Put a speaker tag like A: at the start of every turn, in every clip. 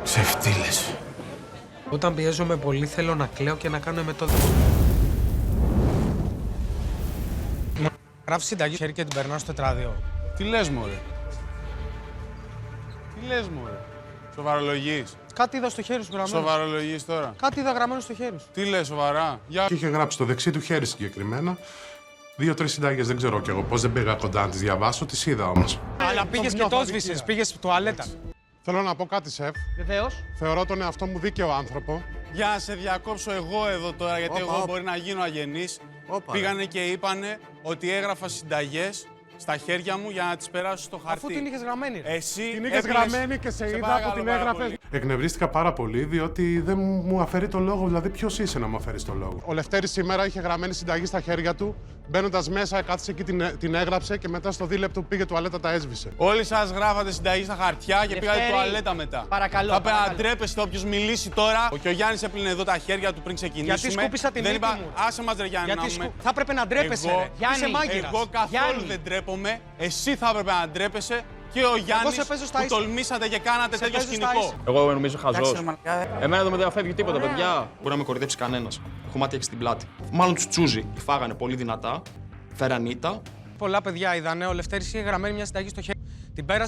A: Ξεφτύλες.
B: Όταν πιέζομαι πολύ θέλω να κλαίω και να κάνω εμετώδη. Γράφει συνταγή χέρι και την περνάω στο τετράδιο.
C: Τι λες, μωρέ. Τι λες, μωρέ. Σοβαρολογείς.
B: Κάτι είδα στο χέρι σου γραμμένο.
C: Σοβαρολογείς τώρα.
B: Κάτι είδα γραμμένο στο χέρι σου.
C: Τι λες, σοβαρά. Για...
D: Και είχε γράψει το δεξί του χέρι συγκεκριμένα. 2-3 συνταγές, δεν ξέρω κι εγώ πώς δεν πήγα κοντά να τις διαβάσω, τις είδα όμως.
B: Αλλά πήγες και το σβήσεις, πήγες στη τουαλέτα.
D: Θέλω να πω κάτι, σεφ.
B: Βεβαίως.
D: Θεωρώ τον εαυτό μου δίκαιο άνθρωπο.
C: Για να σε διακόψω εγώ εδώ τώρα, γιατί εγώ μπορεί να γίνω αγενής. Πήγανε και είπανε ότι έγραφα συνταγές στα χέρια μου για να τις περάσω στο χαρτί.
B: Αφού την είχες γραμμένη. Ρε.
C: Εσύ
D: Την είχες γραμμένη και σε είδα που την έγραφες. Εκνευρίστηκα πάρα πολύ, διότι δεν μου αφαιρεί το λόγο. Δηλαδή, ποιος είσαι να μου αφαιρείς το λόγο. Ο Λευτέρης σήμερα είχε γραμμένη συνταγή στα χέρια του. Μπαίνοντας μέσα, κάθισε εκεί, την έγραψε και μετά στο δίλεπτο πήγε τουαλέτα, τα έσβησε.
C: Όλοι σας γράφατε συνταγή στα χαρτιά και πήγατε τουαλέτα μετά.
B: Παρακαλώ.
C: Θα πρέπει να ντρέπεστε όποιος μιλήσει τώρα. Και ο Γιάννης έπλυνε εδώ τα χέρια του πριν ξεκινήσουμε.
B: Γιατί σκούπισα την μύτη μου.
C: Άσε μας, ρε Γιάννη.
B: Θα έπρεπε να ντρέπεσαι.
C: Εγώ,
B: Ρε. Γιάννη, είσαι μάγειρας.
C: Εγώ καθόλου δεν ντρέπομαι. Εσύ θα έπρεπε να ντρέπεσαι και ο Γιάννης που τολμήσατε και κάνατε τέτοιο σκηνικό.
E: Εγώ νομίζω χαζός. Εμένα δεν με διαφεύγει τίποτα, παιδιά. Μπορεί να με κορυδέψει κανένας. Έχω μάτια και στην πλάτη. Μάλλον τους τσούζι. Τη φάγανε πολύ δυνατά. Φέραν ήττα.
B: Πολλά παιδιά είδανε. Ο Λευτέρης είχε γραμμένη μια συνταγή στο χέρι.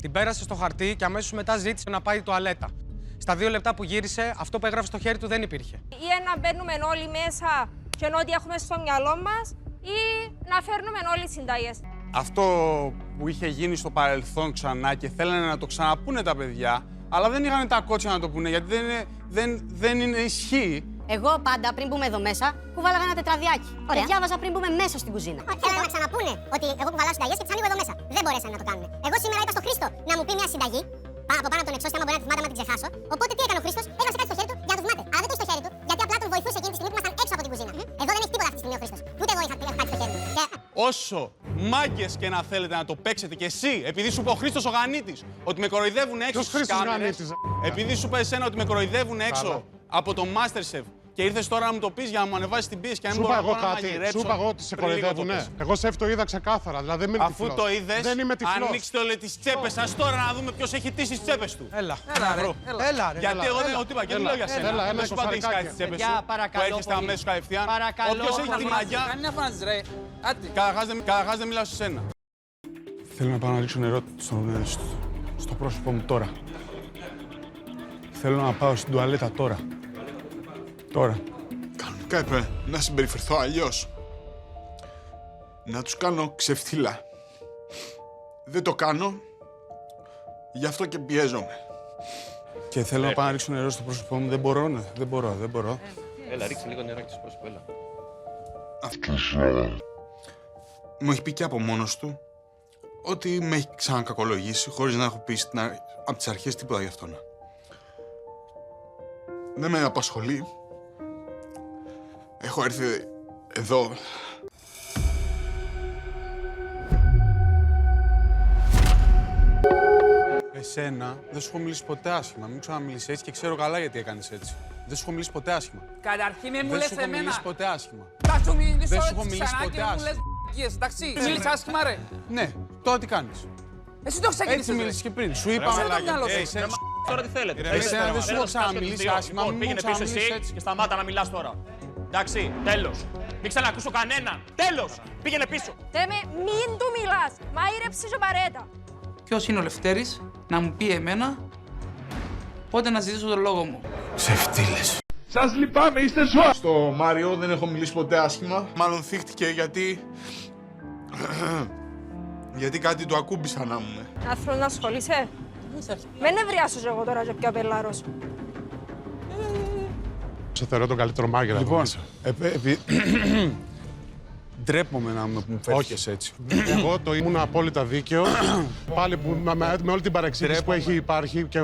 B: Την πέρασε στο χαρτί και αμέσως μετά ζήτησε να πάει τουαλέτα. Στα 2 λεπτά που γύρισε, αυτό που έγραφε στο χέρι του δεν υπήρχε.
F: Ή να μπαίνουμε όλοι μέσα και ό,τι έχουμε στο μυαλό μας, ή να φέρνουμε όλοι τις συνταγές.
C: Αυτό που είχε γίνει στο παρελθόν ξανά και θέλανε να το ξαναπούνε τα παιδιά, αλλά δεν είχαν τα κότσια να το πούνε γιατί δεν είναι ισχύει.
G: Εγώ πάντα πριν μπούμε εδώ μέσα, κουβάλαγα ένα τετραδιάκι. Και διάβαζα πριν μπούμε μέσα στην κουζίνα.
H: Θέλανε να ξαναπούνε ότι εγώ κουβαλάω συνταγές και τις ανοίγω εδώ μέσα. Δεν μπορέσανε να το κάνουν. Εγώ σήμερα είπα στο Χρήστο να μου πει μια συνταγή από πάνω από τον εξώστη, άμα μπορεί να τη θυμάται, να την ξεχάσω. Οπότε τι έκανε ο Χρήστος, έγραψε κάτι στο χέρι του για να του θυμάται. Αλλά δεν το είχε στο χέρι του, γιατί απλά τον βοηθούσε εκείνη τη στιγμή που ήμασταν έξω από την κουζίνα. Εδώ δεν έχει τίποτα αυτή τη στιγμή ο Χρήστος. Ούτε εγώ είχα κάτι στο χέρι του.
C: Όσο μάγκες και να θέλετε να το παίξετε κι εσύ, επειδή σου είπε ο Χρήστος ο Γανίτης ότι με κοροϊδεύουν έξω στις κάμερες, επειδή σου είπε εσένα ότι με κοροϊδεύουν έξω από το Masterchef και ήρθες τώρα να μου το πεις για να μου ανεβάσεις την πίεση και να μην μπορώ να μαγειρέψω.
D: Σου είπα εγώ ότι σε κοροϊδεύουνε. Εγώ σεφ το είδα ξεκάθαρα. Δηλαδή δεν είμαι τυφλός.
C: Αφού το είδες,
D: δεν είμαι τυφλός.
C: ανοίξτε όλες τις τσέπες σας τώρα να δούμε ποιος έχει τίσει τις τσέπες του.
B: Έλα. Ρε.
C: Γιατί εγώ δεν έχω τίποτα και δεν λέω για σένα. Δεν σου είπα έχεις κάτι στις τσέπες σου που έχεις αμέσως κατευθείαν. Όποιος έχει τη μαγιά. Καταρχάς δεν μιλάω σε σένα. Θέλω να πάω να ρίξω νερό στο πρόσωπό μου τώρα. Θέλω να πάω στην τουαλέτα τώρα. Τώρα.
I: Κανονικά έπρεπε να συμπεριφερθώ αλλιώς. Να τους κάνω ξεφτύλα. Δεν το κάνω, γι' αυτό και πιέζομαι.
C: Και θέλω να πάω να ρίξω νερό στο πρόσωπό μου. Δεν μπορώ, ναι. Δεν μπορώ.
E: Έλα, ρίξε λίγο νεράκι στο πρόσωπο, έλα.
I: Αυτός μου έχει πει και από μόνος του ότι με έχει ξανακακολογήσει χωρίς να έχω πει από τις αρχές τίποτα γι' αυτόν. Δεν με απασχολεί. Έχω έρθει εδώ.
C: Εσένα δεν σου έχω μιλήσει ποτέ άσχημα. Μην ξαναμιλήσεις έτσι και ξέρω καλά γιατί έκανες έτσι. Δεν σου έχω μιλήσει ποτέ άσχημα.
J: Καταρχήν μην μου λες εμένα.
C: Δεν σου έχω μιλήσει ποτέ άσχημα.
J: Θα σου μιλήσω
C: Δεν σου έχω
J: έτσι
C: μιλήσει
J: ξανά
C: ποτέ
J: και μου
C: άσχημα.
J: λες μ***κίες, εντάξει. Μίλησες άσχημα ρε.
C: Ναι, τώρα τι κάνεις.
J: Εσύ το ξεκίνησες
C: Έτσι
J: ρε.
C: μίλησες και πριν. Σου είπα
E: Τώρα τι θέλετε.
C: Εσένα δεν σου έχω ξαναμιλήσει άσχημα. Μην μου
E: Πήγαινε πίσω
C: ξαναμιλήσεις
E: εσύ
C: έτσι.
E: και σταμάτα να μιλάς τώρα. Εντάξει, τέλος. Μην ξανακούσω κανέναν. Τέλος. Πήγαινε πίσω.
F: Θέμε, μην του μιλάς. Μαείρεψε και παρέτα.
J: Ποιος είναι ο Λευτέρης να μου πει εμένα πότε να ζητήσω τον λόγο μου.
A: Ξεφτύλες.
I: Σας λυπάμαι, είστε ζώα! Στο Μάριο δεν έχω μιλήσει ποτέ άσχημα. Μάλλον θύχτηκε γιατί... γιατί κάτι του ακούμπησα να μου.
F: Να θέλω να ασχολείσαι. Με νευριάσω εγώ τώρα και πιο πελάρος.
D: Σε θεωρώ τον καλύτερο μάγειρα.
C: Λοιπόν, ντρέπομαι να μου φέρεις έτσι.
D: Εγώ το ήμουν απόλυτα δίκαιο. Πάλι που, με όλη την παρεξήγηση που έχει υπάρχει και